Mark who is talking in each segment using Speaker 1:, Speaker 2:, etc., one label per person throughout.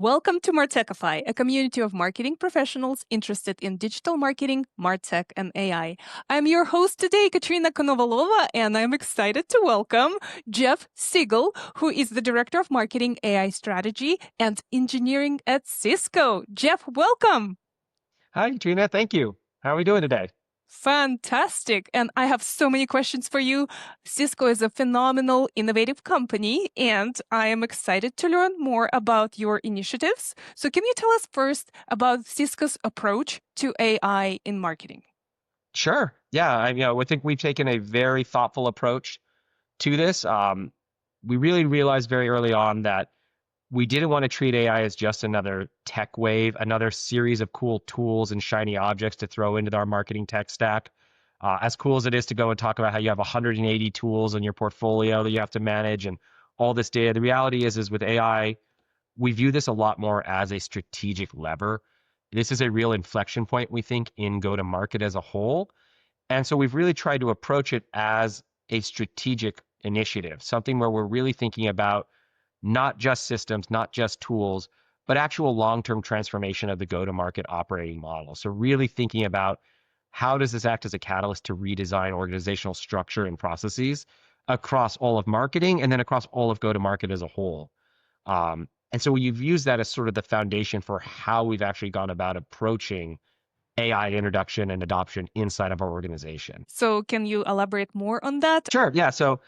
Speaker 1: Welcome to Martechify, a community of marketing professionals interested in digital marketing, MarTech, and AI. I'm your host today, Ekaterina Konovalova, and I'm excited to welcome Jeff Siegel, who is the Director of Marketing, AI Strategy, and Engineering at Cisco. Jeff, welcome.
Speaker 2: Hi, Trina. Thank you. How are we doing today?
Speaker 1: Fantastic. And I have so many questions for you. Cisco is a phenomenal, innovative company, and I am excited to learn more about your initiatives. So, can you tell us first about Cisco's approach to AI in marketing?
Speaker 2: Sure. Yeah, I think we've taken a very thoughtful approach to this. We really realized very early on that we didn't want to treat AI as just another tech wave, another series of cool tools and shiny objects to throw into our marketing tech stack. As cool as it is to go and talk about how you have 180 tools in your portfolio that you have to manage and all this data, the reality is with AI, we view this a lot more as a strategic lever. This is a real inflection point, we think, in go-to-market as a whole. And so we've really tried to approach it as a strategic initiative, something where we're really thinking about not just systems, not just tools, but actual long-term transformation of the go-to-market operating model. So really thinking about how does this act as a catalyst to redesign organizational structure and processes across all of marketing and then across all of go-to-market as a whole. And so you've used that as sort of the foundation for how we've actually gone about approaching AI introduction and adoption inside of our organization.
Speaker 1: So, can you elaborate more on that?
Speaker 2: Sure. Yeah. So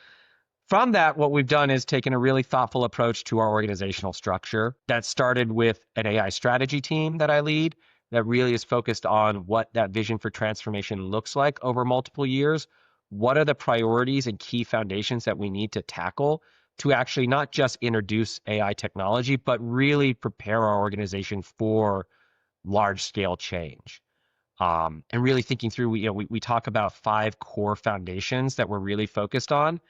Speaker 2: from that, what we've done is taken a really thoughtful approach to our organizational structure that started with an AI strategy team that I lead that really is focused on what that vision for transformation looks like over multiple years. What are the priorities and key foundations that we need to tackle to actually not just introduce AI technology, but really prepare our organization for large scale change. And really thinking through, we talk about 5 core foundations that we're really focused on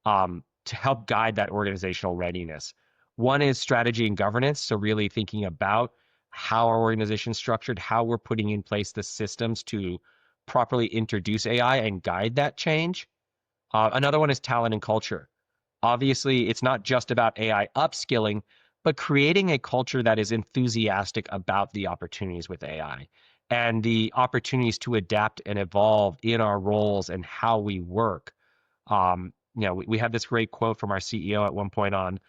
Speaker 2: to help guide that organizational readiness. One is strategy and governance. So really thinking about how our organization is structured, how we're putting in place the systems to properly introduce AI and guide that change. Another one is talent and culture. Obviously, it's not just about AI upskilling, but creating a culture that is enthusiastic about the opportunities with AI and the opportunities to adapt and evolve in our roles and how we work. We had this great quote from our CEO at one point on,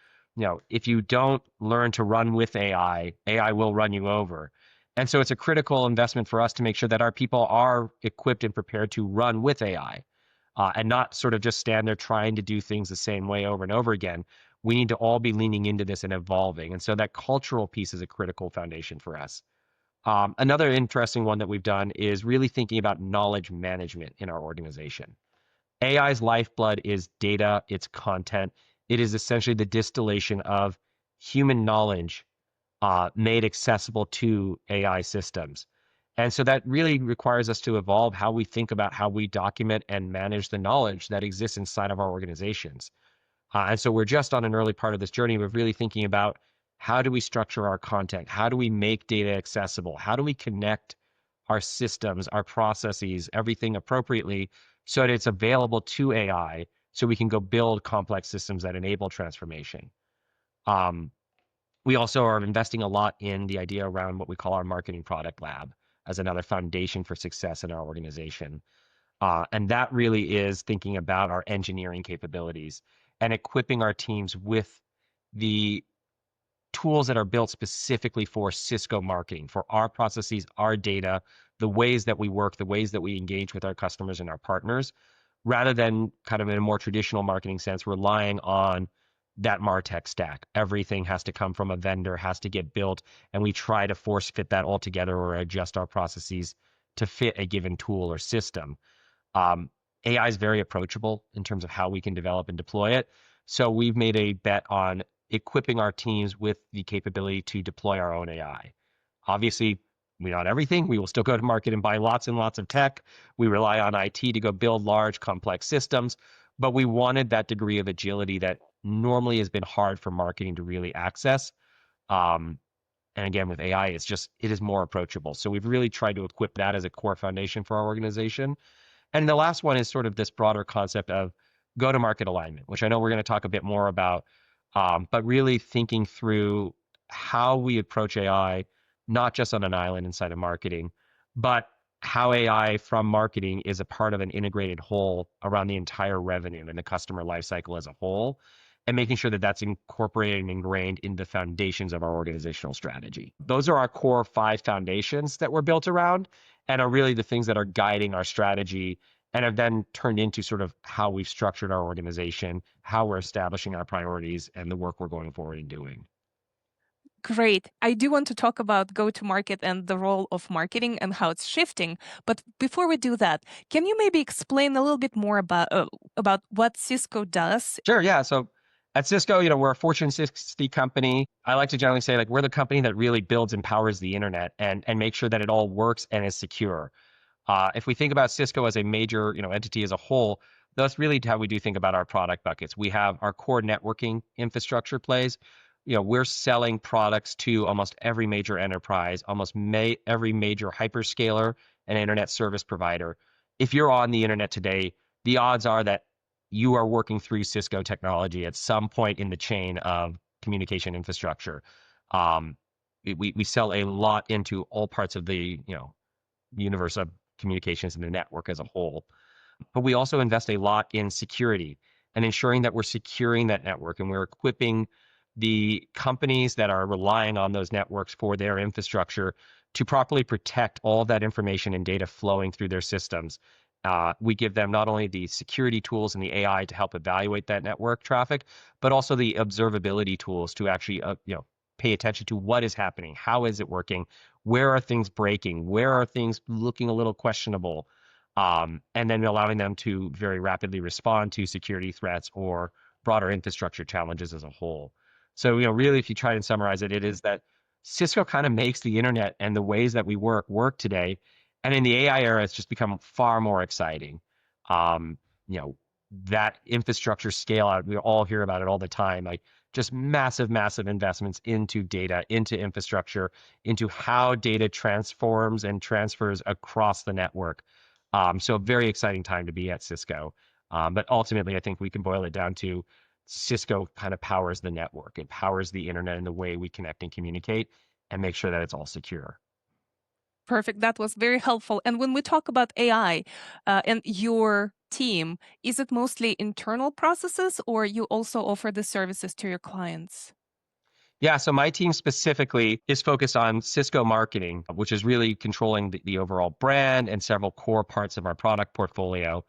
Speaker 2: if you don't learn to run with AI, AI will run you over. And so it's a critical investment for us to make sure that our people are equipped and prepared to run with AI and not sort of just stand there trying to do things the same way over and over again. We need to all be leaning into this and evolving. And so that cultural piece is a critical foundation for us. Another interesting one that we've done is really thinking about knowledge management in our organization. AI's lifeblood is data, it's content. It is essentially the distillation of human knowledge made accessible to AI systems. And so that really requires us to evolve how we think about how we document and manage the knowledge that exists inside of our organizations. And so we're just on an early part of this journey of really thinking about how do we structure our content? How do we make data accessible? How do we connect our systems, our processes, everything appropriately so that it's available to AI so we can go build complex systems that enable transformation? We also are investing a lot in the idea around what we call our marketing product lab as another foundation for success in our organization. And that really is thinking about our engineering capabilities and equipping our teams with the tools that are built specifically for Cisco marketing, for our processes, our data, the ways that we work, the ways that we engage with our customers and our partners, rather than kind of in a more traditional marketing sense, relying on that MarTech stack. Everything has to come from a vendor, has to get built, and we try to force fit that all together or adjust our processes to fit a given tool or system. AI is very approachable in terms of how we can develop and deploy it. So we've made a bet on equipping our teams with the capability to deploy our own AI. Obviously, we're not everything. We will still go to market and buy lots and lots of tech. We rely on IT to go build large, complex systems, but we wanted that degree of agility that normally has been hard for marketing to really access. And again, with AI, it is more approachable. So we've really tried to equip that as a core foundation for our organization. And the last one is sort of this broader concept of go-to-market alignment, which I know we're going to talk a bit more about, but really thinking through how we approach AI, not just on an island inside of marketing, but how AI from marketing is a part of an integrated whole around the entire revenue and the customer lifecycle as a whole, and making sure that that's incorporated and ingrained in the foundations of our organizational strategy. Those are our core 5 foundations that we're built around and are really the things that are guiding our strategy and have then turned into sort of how we've structured our organization, how we're establishing our priorities, and the work we're going forward and doing.
Speaker 1: Great. I do want to talk about go to market and the role of marketing and how it's shifting. But before we do that, can you maybe explain a little bit more about what Cisco does?
Speaker 2: Sure, yeah. So at Cisco, we're a Fortune 60 company. I like to generally say like we're the company that really builds and powers the internet and make sure that it all works and is secure. If we think about Cisco as a major, entity as a whole, that's really how we do think about our product buckets. We have our core networking infrastructure plays. We're selling products to almost every major enterprise, almost every major hyperscaler and internet service provider. If you're on the internet today, the odds are that you are working through Cisco technology at some point in the chain of communication infrastructure. Um, we sell a lot into all parts of the universe of communications and the network as a whole. But we also invest a lot in security and ensuring that we're securing that network and we're equipping the companies that are relying on those networks for their infrastructure to properly protect all of that information and data flowing through their systems. We give them not only the security tools and the AI to help evaluate that network traffic, but also the observability tools to actually, pay attention to what is happening, how is it working, where are things breaking, where are things looking a little questionable, and then allowing them to very rapidly respond to security threats or broader infrastructure challenges as a whole. So, really, if you try and summarize it, it is that Cisco kind of makes the internet and the ways that we work today. And in the AI era, it's just become far more exciting. Um, you know, that infrastructure scale out, we all hear about it all the time, like just massive, massive investments into data, into infrastructure, into how data transforms and transfers across the network. So a very exciting time to be at Cisco. But ultimately, I think we can boil it down to Cisco kind of powers the network. It powers the internet and the way we connect and communicate and make sure that it's all secure.
Speaker 1: Perfect. That was very helpful. And when we talk about AI and your team, is it mostly internal processes or you also offer the services to your clients?
Speaker 2: Yeah, so my team specifically is focused on Cisco marketing, which is really controlling the overall brand and several core parts of our product portfolio.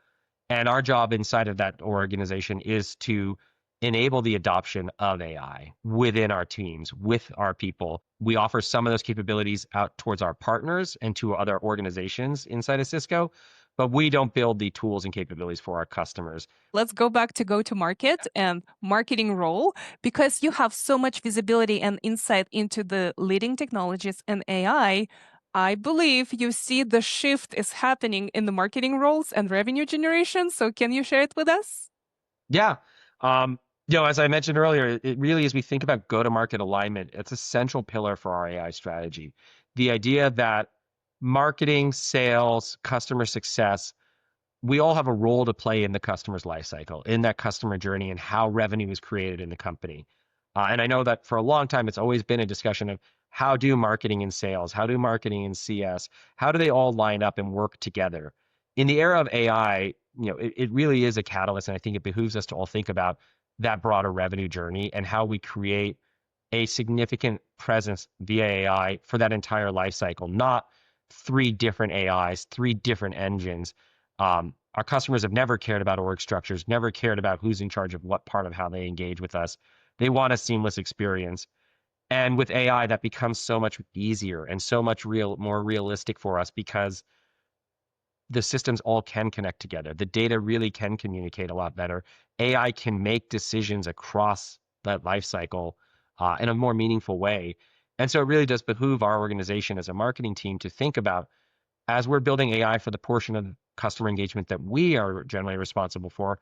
Speaker 2: And our job inside of that organization is to enable the adoption of AI within our teams, with our people. We offer some of those capabilities out towards our partners and to other organizations inside of Cisco, but we don't build the tools and capabilities for our customers.
Speaker 1: Let's go back to go to market and marketing role because you have so much visibility and insight into the leading technologies and AI. I believe you see the shift is happening in the marketing roles and revenue generation. So can you share it with us?
Speaker 2: Yeah. Um, as I mentioned earlier, it really, as we think about go-to-market alignment, it's a central pillar for our AI strategy. The idea that marketing, sales, customer success, we all have a role to play in the customer's life cycle, in that customer journey, and how revenue is created in the company. And I know that for a long time, it's always been a discussion of how do marketing and sales, how do marketing and CS, how do they all line up and work together? In the era of AI, it really is a catalyst, and I think it behooves us to all think about that broader revenue journey and how we create a significant presence via AI for that entire life cycle, not 3 different AIs, 3 different engines. Our customers have never cared about org structures, never cared about who's in charge of what part of how they engage with us. They want a seamless experience. And with AI, that becomes so much easier and so much more realistic for us because the systems all can connect together. The data really can communicate a lot better. AI can make decisions across that life cycle in a more meaningful way. And so it really does behoove our organization as a marketing team to think about as we're building AI for the portion of customer engagement that we are generally responsible for,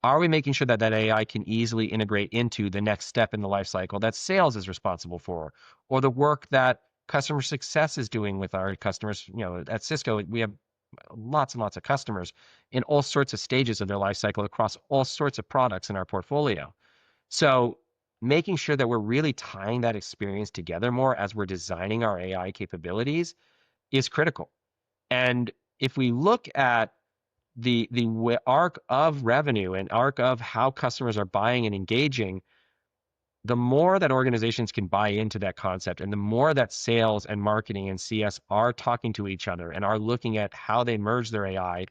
Speaker 2: are we making sure that that AI can easily integrate into the next step in the life cycle that sales is responsible for, or the work that customer success is doing with our customers? At Cisco, we have lots and lots of customers in all sorts of stages of their life cycle across all sorts of products in our portfolio. So making sure that we're really tying that experience together more as we're designing our AI capabilities is critical. And if we look at the arc of revenue and arc of how customers are buying and engaging, the more that organizations can buy into that concept and the more that sales and marketing and CS are talking to each other and are looking at how they merge their AI,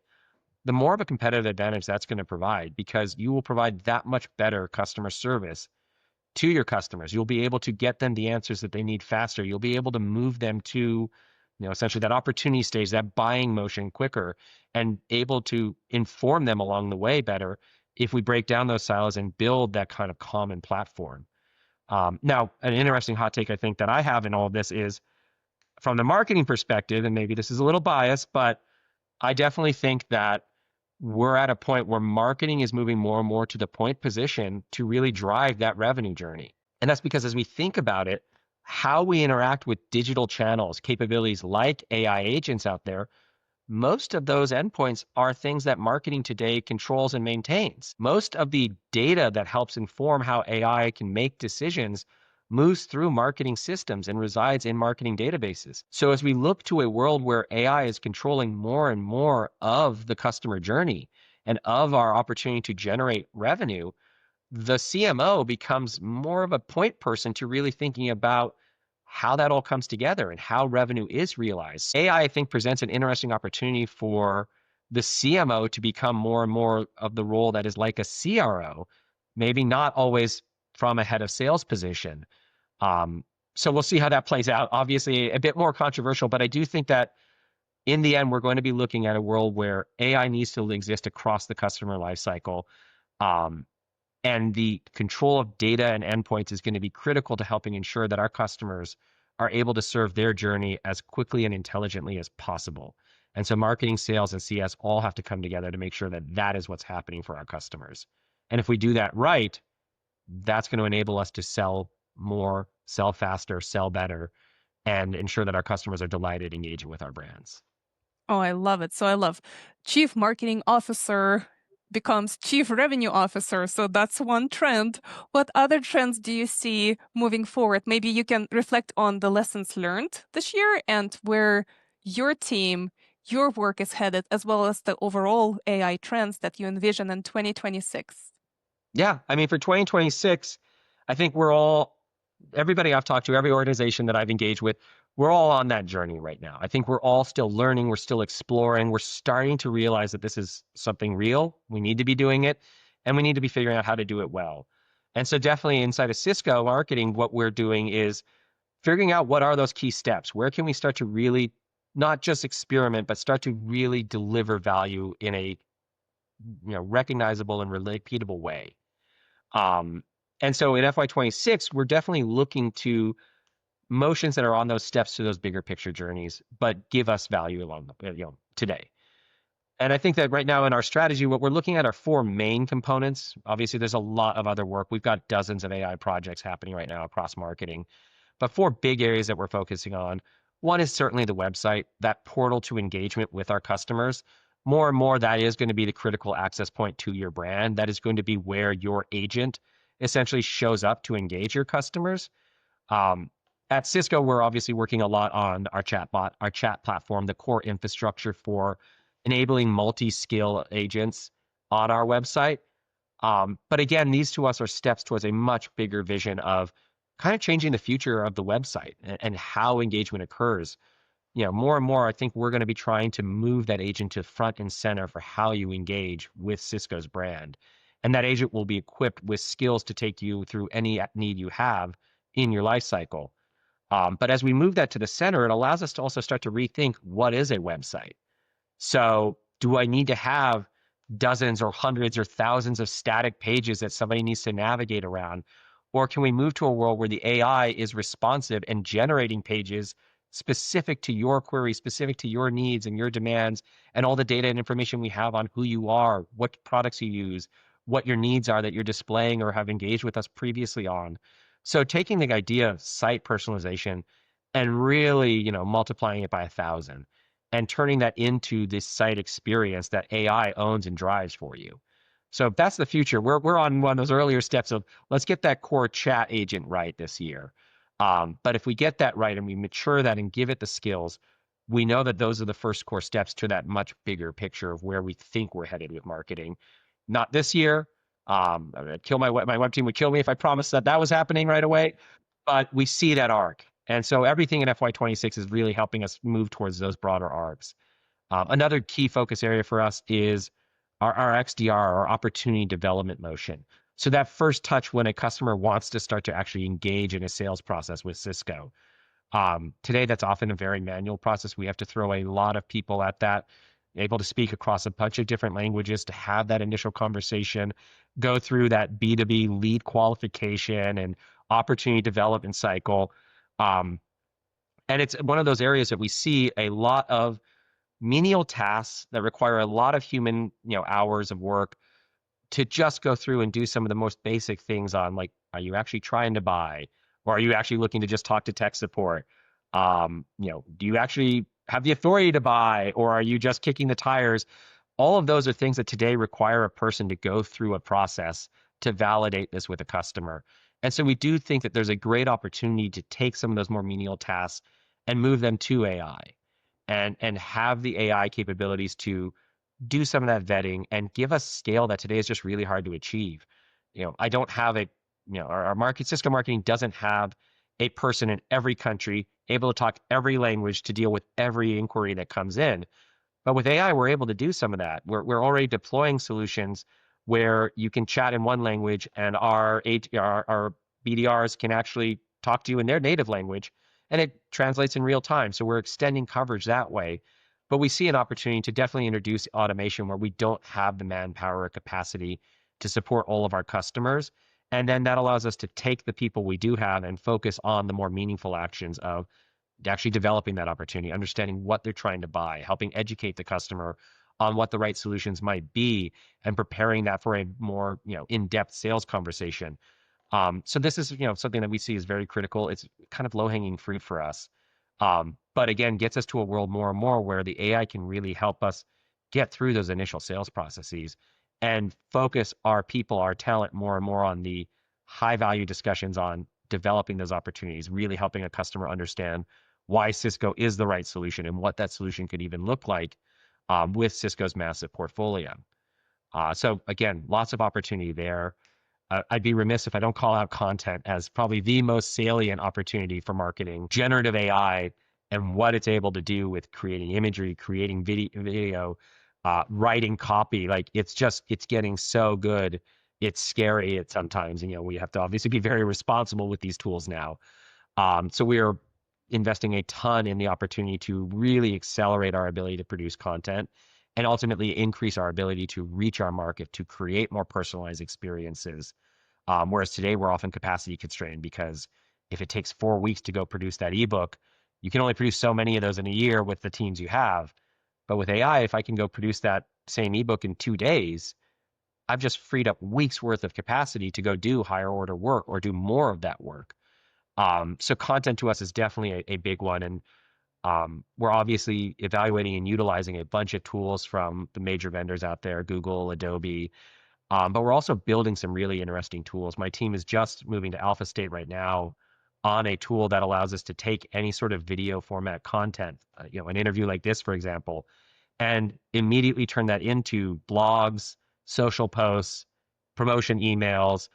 Speaker 2: the more of a competitive advantage that's going to provide, because you will provide that much better customer service to your customers. You'll be able to get them the answers that they need faster. You'll be able to move them to, essentially that opportunity stage, that buying motion quicker, and able to inform them along the way better if we break down those silos and build that kind of common platform. Now, an interesting hot take I think that I have in all of this is from the marketing perspective, and maybe this is a little biased, but I definitely think that we're at a point where marketing is moving more and more to the point position to really drive that revenue journey. And that's because as we think about it, how we interact with digital channels, capabilities like AI agents out there, most of those endpoints are things that marketing today controls and maintains. Most of the data that helps inform how AI can make decisions moves through marketing systems and resides in marketing databases. So as we look to a world where AI is controlling more and more of the customer journey and of our opportunity to generate revenue, the CMO becomes more of a point person to really thinking about how that all comes together and how revenue is realized. AI, I think, presents an interesting opportunity for the CMO to become more and more of the role that is like a CRO, maybe not always from a head of sales position. Um, so we'll see how that plays out. Obviously, a bit more controversial, but I do think that in the end, we're going to be looking at a world where AI needs to exist across the customer lifecycle. Um, and the control of data and endpoints is going to be critical to helping ensure that our customers are able to serve their journey as quickly and intelligently as possible. And so marketing, sales, and CS all have to come together to make sure that that is what's happening for our customers. And if we do that right, that's going to enable us to sell more, sell faster, sell better, and ensure that our customers are delighted engaging with our brands.
Speaker 1: Oh, I love it. So I love Chief Marketing Officer becomes Chief Revenue Officer. So that's one trend. What other trends do you see moving forward? Maybe you can reflect on the lessons learned this year and where your team, your work is headed, as well as the overall AI trends that you envision in 2026.
Speaker 2: Yeah, I mean, for 2026, I think everybody I've talked to, every organization that I've engaged with, we're all on that journey right now. I think we're all still learning, we're still exploring, we're starting to realize that this is something real. We need to be doing it, and we need to be figuring out how to do it well. And so, definitely inside of Cisco marketing, what we're doing is figuring out what are those key steps. Where can we start to really not just experiment, but start to really deliver value in a recognizable and repeatable way. Um, and so in FY26, we're definitely looking to motions that are on those steps to those bigger picture journeys, but give us value along today. And I think that right now in our strategy, what we're looking at are four main components. Obviously, there's a lot of other work. We've got dozens of AI projects happening right now across marketing, but four big areas that we're focusing on. One is certainly the website, that portal to engagement with our customers. More and more, that is going to be the critical access point to your brand. That is going to be where your agent essentially shows up to engage your customers. Um, at Cisco, we're obviously working a lot on our chatbot, our chat platform, the core infrastructure for enabling multi-skill agents on our website. But again, these to us are steps towards a much bigger vision of kind of changing the future of the website and how engagement occurs. More and more, I think we're going to be trying to move that agent to front and center for how you engage with Cisco's brand. And that agent will be equipped with skills to take you through any need you have in your life cycle. But as we move that to the center, it allows us to also start to rethink what is a website. So do I need to have dozens or hundreds or thousands of static pages that somebody needs to navigate around? Or can we move to a world where the AI is responsive and generating pages specific to your query, specific to your needs and your demands, and all the data and information we have on who you are, what products you use, what your needs are that you're displaying or have engaged with us previously on? So taking the idea of site personalization and really, multiplying it by 1,000 and turning that into this site experience that AI owns and drives for you. So that's the future. We're on one of those earlier steps of let's get that core chat agent right this year. But if we get that right and we mature that and give it the skills, we know that those are the first core steps to that much bigger picture of where we think we're headed with marketing. Not this year. I'd kill my web team would kill me if I promised that that was happening right away. But we see that arc, and so everything in FY26 is really helping us move towards those broader arcs. Another key focus area for us is our XDR, our opportunity development motion. So that first touch when a customer wants to start to actually engage in a sales process with Cisco. Today, that's often a very manual process. We have to throw a lot of people at that, able to speak across a bunch of different languages to have that initial conversation, go through that B2B lead qualification and opportunity development cycle. Um, and it's one of those areas that we see a lot of menial tasks that require a lot of human, hours of work to just go through and do some of the most basic things on like, are you actually trying to buy? Or are you actually looking to just talk to tech support? Do you actually have the authority to buy? Or are you just kicking the tires? All of those are things that today require a person to go through a process to validate this with a customer. And so we do think that there's a great opportunity to take some of those more menial tasks and move them to AI and have the AI capabilities to do some of that vetting and give us scale that today is just really hard to achieve. I don't have our market, Cisco marketing doesn't have a person in every country able to talk every language to deal with every inquiry that comes in. But with AI, we're able to do some of that. We're already deploying solutions where you can chat in one language and our BDRs can actually talk to you in their native language and it translates in real time. So we're extending coverage that way. But we see an opportunity to definitely introduce automation where we don't have the manpower or capacity to support all of our customers. And then that allows us to take the people we do have and focus on the more meaningful actions of actually developing that opportunity, understanding what they're trying to buy, helping educate the customer on what the right solutions might be, and preparing that for a more in-depth sales conversation. So this is something that we see is very critical. It's kind of low-hanging fruit for us, but again, gets us to a world more and more where the AI can really help us get through those initial sales processes and focus our people, our talent more and more on the high-value discussions on developing those opportunities, really helping a customer understand why Cisco is the right solution and what that solution could even look like with Cisco's massive portfolio. So again, lots of opportunity there. I'd be remiss if I don't call out content as probably the most salient opportunity for marketing. Generative AI and what it's able to do with creating imagery, creating video, writing copy. Like it's getting so good. It's scary at sometimes. We have to obviously be very responsible with these tools now. So we are investing a ton in the opportunity to really accelerate our ability to produce content and ultimately increase our ability to reach our market, to create more personalized experiences. Whereas today we're often capacity constrained because if it takes 4 weeks to go produce that ebook, you can only produce so many of those in a year with the teams you have. But with AI, if I can go produce that same ebook in 2 days, I've just freed up weeks worth of capacity to go do higher order work or do more of that work. So content to us is definitely a big one. And we're obviously evaluating and utilizing a bunch of tools from the major vendors out there, Google, Adobe. But we're also building some really interesting tools. My team is just moving to alpha state right now on a tool that allows us to take any sort of video format content, an interview like this, for example, and immediately turn that into blogs, social posts, promotion emails.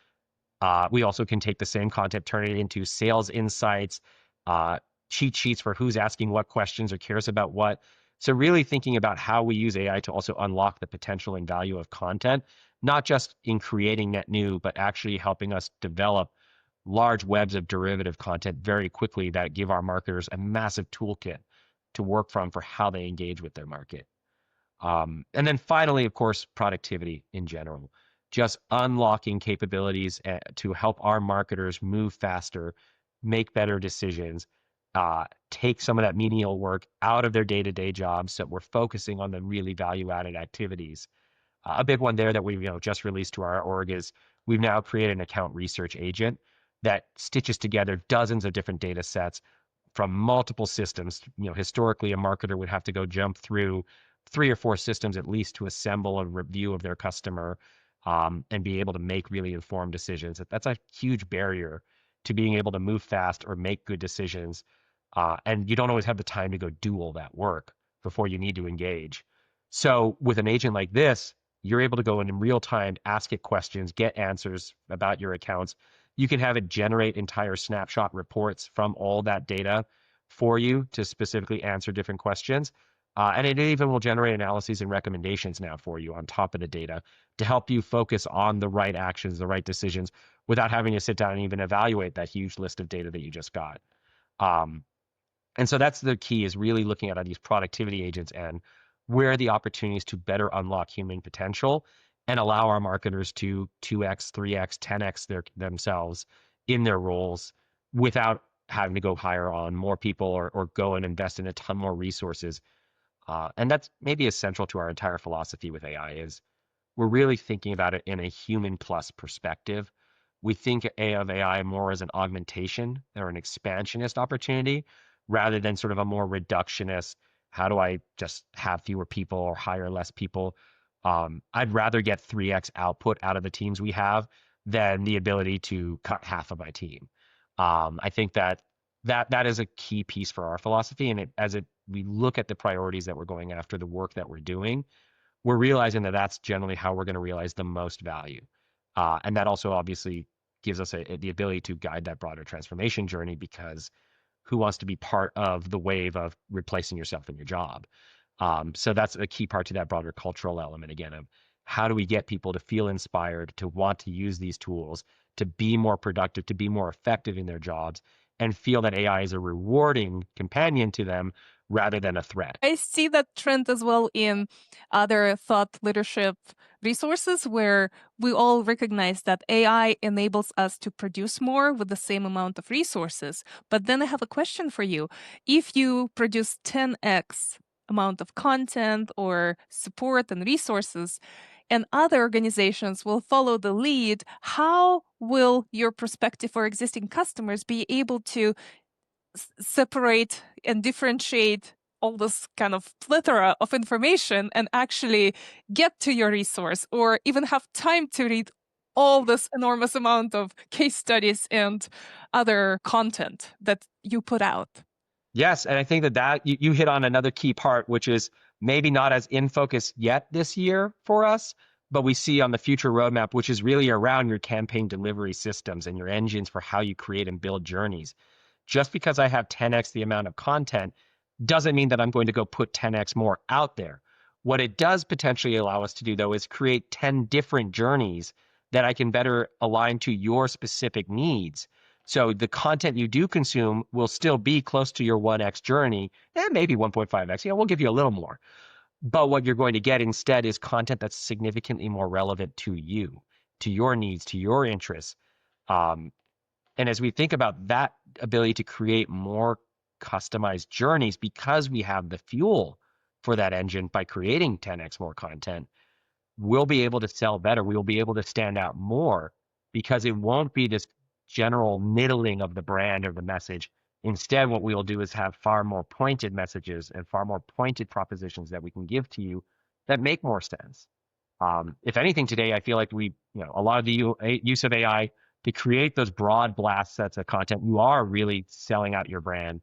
Speaker 2: We also can take the same content, turn it into sales insights, uh, cheat sheets for who's asking what questions or cares about what. So really thinking about how we use AI to also unlock the potential and value of content, not just in creating net new, but actually helping us develop large webs of derivative content very quickly that give our marketers a massive toolkit to work from for how they engage with their market. And then finally, of course, productivity in general, just unlocking capabilities to help our marketers move faster, make better decisions, take some of that menial work out of their day-to-day jobs so we're focusing on the really value-added activities. A big one there that we've just released to our org is we've now created an account research agent that stitches together dozens of different data sets from multiple systems. Historically, a marketer would have to go jump through 3 or 4 systems at least to assemble a review of their customer. and be able to make really informed decisions. That's a huge barrier to being able to move fast or make good decisions. And you don't always have the time to go do all that work before you need to engage. So with an agent like this, you're able to go in real time, ask it questions, get answers about your accounts. You can have it generate entire snapshot reports from all that data for you to specifically answer different questions. And it even will generate analyses and recommendations now for you on top of the data to help you focus on the right actions, the right decisions, without having to sit down and even evaluate that huge list of data that you just got. Um, and so that's the key, is really looking at these productivity agents and where are the opportunities to better unlock human potential and allow our marketers to 2x, 3x, 10x themselves in their roles without having to go hire on more people or go and invest in a ton more resources. And that's maybe essential to our entire philosophy with AI is we're really thinking about it in a human plus perspective. We think of AI more as an augmentation or an expansionist opportunity rather than sort of a more reductionist, how do I just have fewer people or hire less people? I'd rather get 3x output out of the teams we have than the ability to cut half of my team. I think that is a key piece for our philosophy. And we look at the priorities that we're going after, the work that we're doing, we're realizing that that's generally how we're going to realize the most value. And that also obviously gives us the ability to guide that broader transformation journey, because who wants to be part of the wave of replacing yourself in your job? So that's a key part to that broader cultural element, again, of how do we get people to feel inspired, to want to use these tools, to be more productive, to be more effective in their jobs, and feel that AI is a rewarding companion to them rather than a threat.
Speaker 1: I see that trend as well in other thought leadership resources where we all recognize that AI enables us to produce more with the same amount of resources. But then I have a question for you. If you produce 10x amount of content or support and resources, and other organizations will follow the lead, how will your prospective or existing customers be able to separate and differentiate all this kind of plethora of information and actually get to your resource, or even have time to read all this enormous amount of case studies and other content that you put out?
Speaker 2: Yes, and I think that you hit on another key part, which is maybe not as in focus yet this year for us, but we see on the future roadmap, which is really around your campaign delivery systems and your engines for how you create and build journeys. Just because I have 10x the amount of content doesn't mean that I'm going to go put 10x more out there. What it does potentially allow us to do, though, is create 10 different journeys that I can better align to your specific needs. So the content you do consume will still be close to your 1x journey, and maybe 1.5x. We'll give you a little more. But what you're going to get instead is content that's significantly more relevant to you, to your needs, to your interests. Um, and as we think about that ability to create more customized journeys, because we have the fuel for that engine by creating 10x more content, we'll be able to sell better. We will be able to stand out more because it won't be this general middling of the brand or the message. Instead, what we will do is have far more pointed messages and far more pointed propositions that we can give to you that make more sense. If anything, today I feel like a lot of the use of AI to create those broad blast sets of content, you are really selling out your brand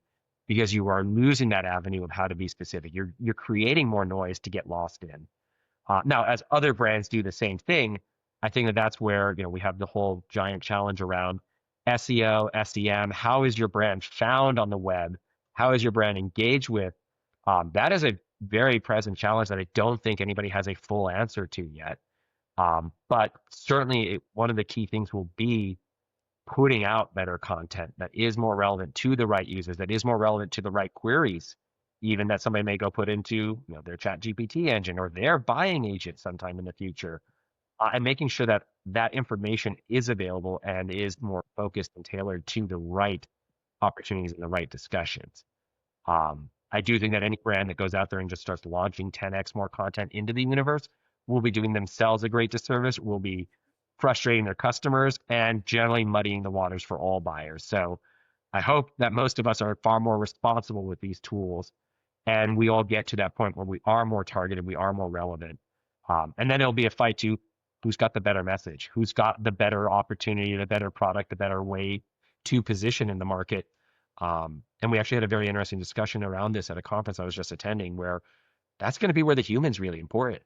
Speaker 2: because you are losing that avenue of how to be specific. You're creating more noise to get lost in. Now, as other brands do the same thing, I think that that's where we have the whole giant challenge around SEO, SEM. How is your brand found on the web? How is your brand engaged with? That is a very present challenge that I don't think anybody has a full answer to yet. But certainly, one of the key things will be putting out better content that is more relevant to the right users, that is more relevant to the right queries, even that somebody may go put into their chat GPT engine or their buying agent sometime in the future, and making sure that that information is available and is more focused and tailored to the right opportunities and the right discussions. I do think that any brand that goes out there and just starts launching 10x more content into the universe will be doing themselves a great disservice, will be frustrating their customers, and generally muddying the waters for all buyers. So I hope that most of us are far more responsible with these tools and we all get to that point where we are more targeted, we are more relevant. And then it'll be a fight to who's got the better message, who's got the better opportunity, the better product, the better way to position in the market. And we actually had a very interesting discussion around this at a conference I was just attending, where that's going to be where the human's really important.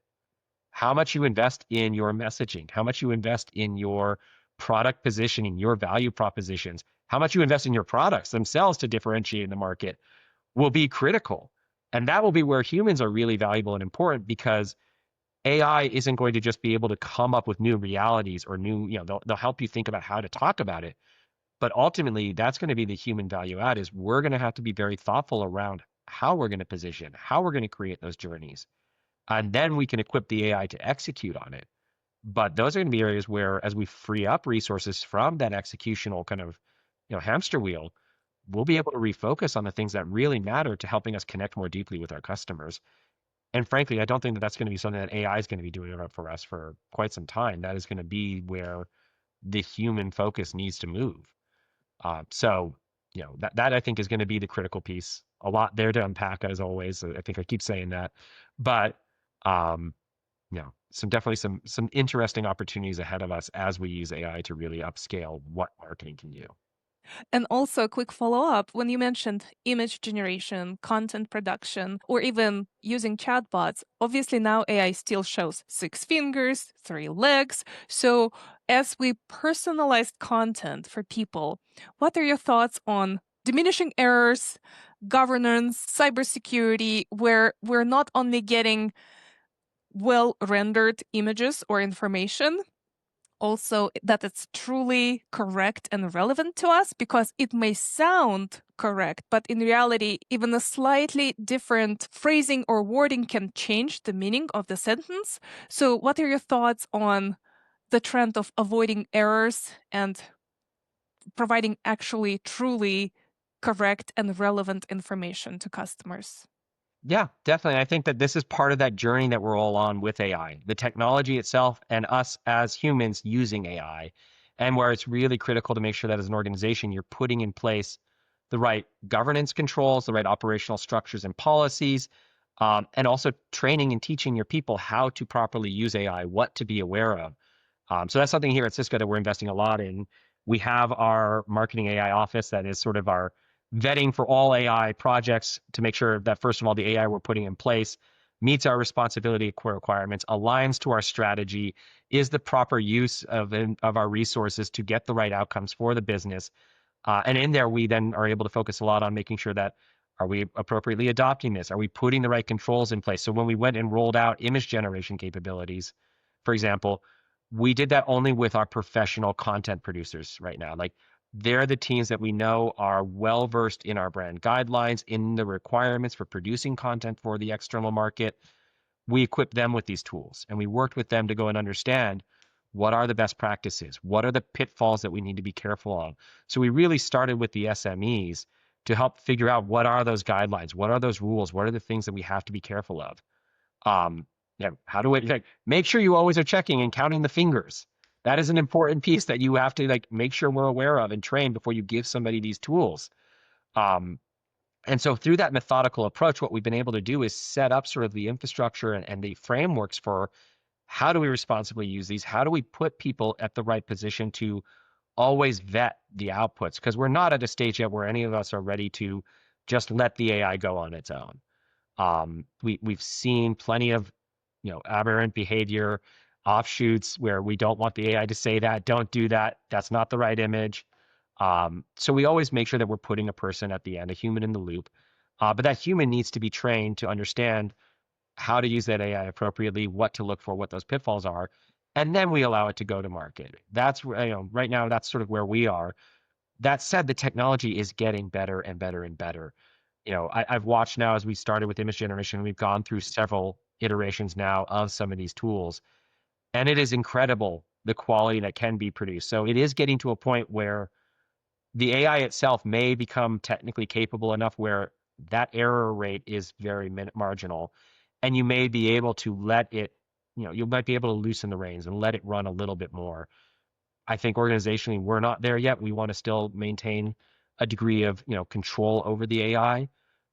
Speaker 2: How much you invest in your messaging, how much you invest in your product positioning, your value propositions, how much you invest in your products themselves to differentiate in the market will be critical. And that will be where humans are really valuable and important, because AI isn't going to just be able to come up with new realities or new, they'll help you think about how to talk about it. But ultimately, that's going to be the human value add, is we're going to have to be very thoughtful around how we're going to position, how we're going to create those journeys. And then we can equip the AI to execute on it. But those are going to be areas where, as we free up resources from that executional kind of, hamster wheel, we'll be able to refocus on the things that really matter to helping us connect more deeply with our customers. And frankly, I don't think that that's going to be something that AI is going to be doing for us for quite some time. That is going to be where the human focus needs to move. So, that I think is going to be the critical piece. A lot there to unpack, as always. I think I keep saying that, but um, definitely some interesting opportunities ahead of us as we use AI to really upscale what marketing can do.
Speaker 1: And also, a quick follow up, when you mentioned image generation, content production, or even using chatbots, obviously now AI still shows 6 fingers, 3 legs. So, as we personalize content for people, what are your thoughts on diminishing errors, governance, cybersecurity, where we're not only getting well rendered images or information, also that it's truly correct and relevant to us, because it may sound correct, but in reality, even a slightly different phrasing or wording can change the meaning of the sentence. So, what are your thoughts on the trend of avoiding errors and providing actually truly correct and relevant information to customers?
Speaker 2: Yeah, definitely. I think that this is part of that journey that we're all on with AI, the technology itself and us as humans using AI, and where it's really critical to make sure that as an organization, you're putting in place the right governance controls, the right operational structures and policies, and also training and teaching your people how to properly use AI, what to be aware of. So that's something here at Cisco that we're investing a lot in. We have our marketing AI office that is sort of our vetting for all AI projects to make sure that, first of all, the AI we're putting in place meets our responsibility requirements, aligns to our strategy, is the proper use of our resources to get the right outcomes for the business. And in there, we then are able to focus a lot on making sure that, are we appropriately adopting this? Are we putting the right controls in place? So when we went and rolled out image generation capabilities, for example, we did that only with our professional content producers right now. Like, they're the teams that we know are well versed in our brand guidelines, in the requirements for producing content for the external market. We equipped them with these tools, and we worked with them to go and understand what are the best practices, what are the pitfalls that we need to be careful of. So we really started with the SMEs to help figure out what are those guidelines, what are those rules, what are the things that we have to be careful of. How do we, like, make sure you always are checking and counting the fingers. That is an important piece that you have to, like, make sure we're aware of and train before you give somebody these tools. And so through that methodical approach, what we've been able to do is set up sort of the infrastructure and the frameworks for how do we responsibly use these? How do we put people at the right position to always vet the outputs? Because we're not at a stage yet where any of us are ready to just let the AI go on its own. We've seen plenty of, aberrant behavior, offshoots where we don't want the AI to say that, don't do that, that's not the right image. So we always make sure that we're putting a person at the end, a human in the loop. But that human needs to be trained to understand how to use that AI appropriately, what to look for, what those pitfalls are, and then we allow it to go to market. That's where, right now, that's sort of where we are. That said, the technology is getting better and better and better. I've watched now as we started with image generation, we've gone through several iterations now of some of these tools, and it is incredible the quality that can be produced. So it is getting to a point where the AI itself may become technically capable enough where that error rate is very marginal, and you may be able to let it, you might be able to loosen the reins and let it run a little bit more. I think organizationally, we're not there yet. We want to still maintain a degree of, control over the AI,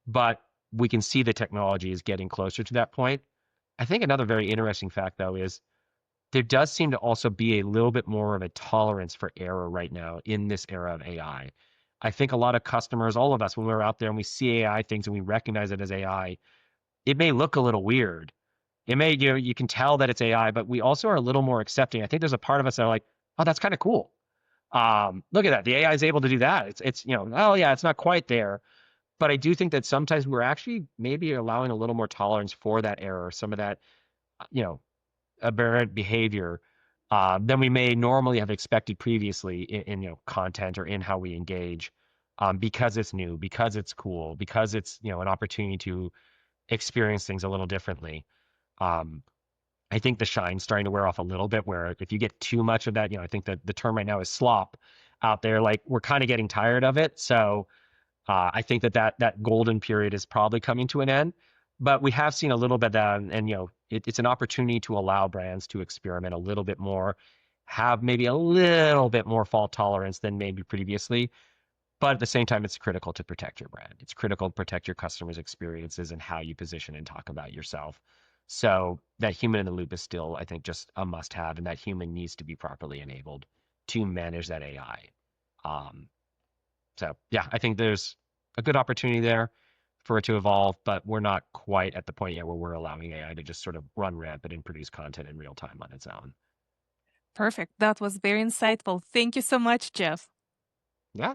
Speaker 2: but we can see the technology is getting closer to that point. I think another very interesting fact, though, is there does seem to also be a little bit more of a tolerance for error right now in this era of AI. I think a lot of customers, all of us, when we're out there and we see AI things and we recognize it as AI, it may look a little weird. It may, you can tell that it's AI, but we also are a little more accepting. I think there's a part of us that are like, oh, that's kind of cool. Look at that. The AI is able to do that. Oh yeah, it's not quite there. But I do think that sometimes we're actually maybe allowing a little more tolerance for that error, some of that, you know, aberrant behavior than we may normally have expected previously in content or in how we engage, because it's new, because it's cool, because it's an opportunity to experience things a little differently. Um, I think the shine's starting to wear off a little bit. Where if you get too much of that, I think that the term right now is slop out there. Like we're kind of getting tired of it. So I think that golden period is probably coming to an end, but we have seen a little bit of that, and it's an opportunity to allow brands to experiment a little bit more, have maybe a little bit more fault tolerance than maybe previously. But at the same time, it's critical to protect your brand. It's critical to protect your customers' experiences and how you position and talk about yourself. So that human in the loop is still, I think, just a must-have, and that human needs to be properly enabled to manage that AI. Um, so yeah, I think there's a good opportunity there for it to evolve, but we're not quite at the point yet where we're allowing AI to just sort of run rampant and produce content in real time on its own.
Speaker 1: Perfect. That was very insightful. Thank you so much, Jeff.
Speaker 2: Yeah.